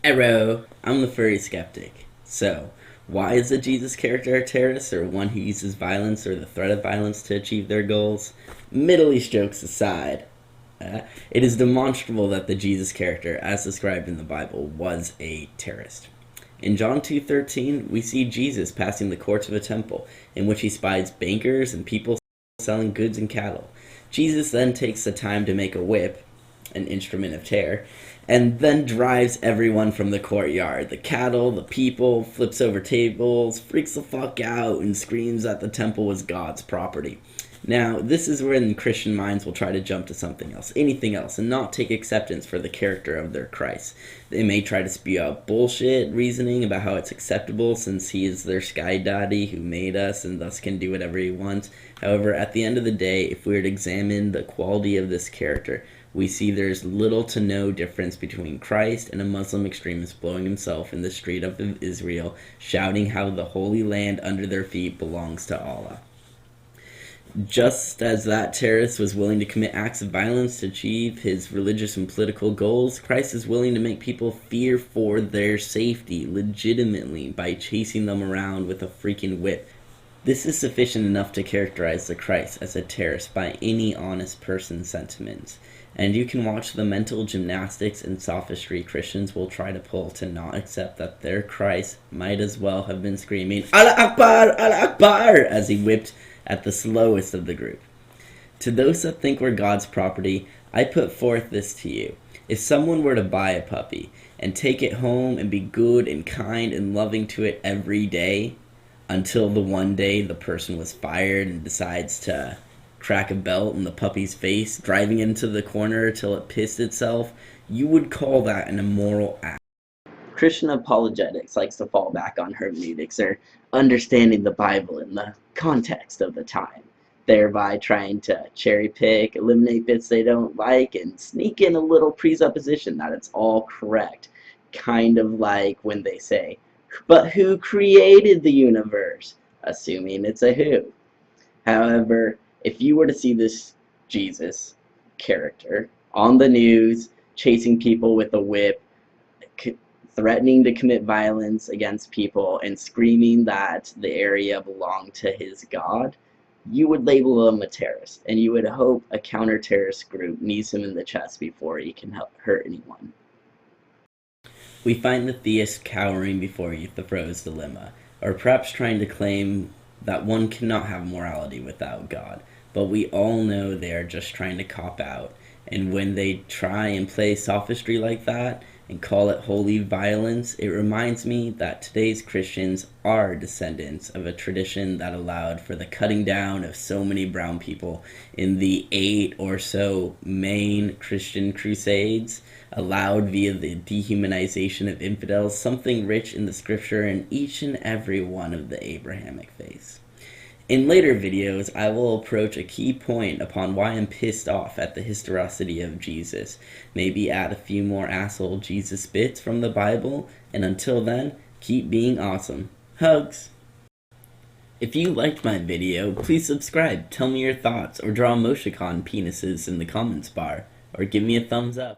Hello, I'm the Furry Skeptic. So, why is a Jesus character a terrorist or one who uses violence or the threat of violence to achieve their goals? Middle East jokes aside, it is demonstrable that the Jesus character, as described in the Bible, was a terrorist. In John 2:13, we see Jesus passing the courts of a temple, in which he spies bankers and people selling goods and cattle. Jesus then takes the time to make a whip, an instrument of terror, and then drives everyone from the courtyard. The cattle, the people, flips over tables, freaks the fuck out, and screams that the temple was God's property. Now, this is when Christian minds will try to jump to something else, anything else, and not take acceptance for the character of their Christ. They may try to spew out bullshit reasoning about how it's acceptable since he is their sky daddy who made us and thus can do whatever he wants. However, at the end of the day, if we were to examine the quality of this character, we see there's little to no difference between Christ and a Muslim extremist blowing himself in the street of Israel, shouting how the Holy Land under their feet belongs to Allah. Just as that terrorist was willing to commit acts of violence to achieve his religious and political goals, Christ is willing to make people fear for their safety legitimately by chasing them around with a freaking whip. This is sufficient enough to characterize the Christ as a terrorist by any honest person's sentiments. And you can watch the mental gymnastics and sophistry Christians will try to pull to not accept that their Christ might as well have been screaming, Allah Akbar, Allah Akbar, as he whipped at the slowest of the group. To those that think we're God's property, I put forth this to you. If someone were to buy a puppy and take it home and be good and kind and loving to it every day, until the one day the person was fired and decides to crack a belt in the puppy's face, driving into the corner till it pissed itself, you would call that an immoral act. Christian apologetics likes to fall back on hermeneutics or understanding the Bible in the context of the time, thereby trying to cherry pick, eliminate bits they don't like, and sneak in a little presupposition that it's all correct. Kind of like when they say, but who created the universe? Assuming it's a who. However, if you were to see this Jesus character on the news, chasing people with a whip, threatening to commit violence against people, and screaming that the area belonged to his God, you would label him a terrorist, and you would hope a counter-terrorist group knees him in the chest before he can hurt anyone. We find the theist cowering before Euthyphro's dilemma, or perhaps trying to claim that one cannot have morality without God, but we all know they are just trying to cop out, and when they try and play sophistry like that and call it holy violence, it reminds me that today's Christians are descendants of a tradition that allowed for the cutting down of so many brown people in the 8 or so main Christian crusades, allowed via the dehumanization of infidels, something rich in the scripture in each and every one of the Abrahamic faiths. In later videos, I will approach a key point upon why I'm pissed off at the historicity of Jesus, maybe add a few more asshole Jesus bits from the Bible, and until then, keep being awesome. Hugs! If you liked my video, please subscribe, tell me your thoughts, or draw emoticon penises in the comments bar, or give me a thumbs up.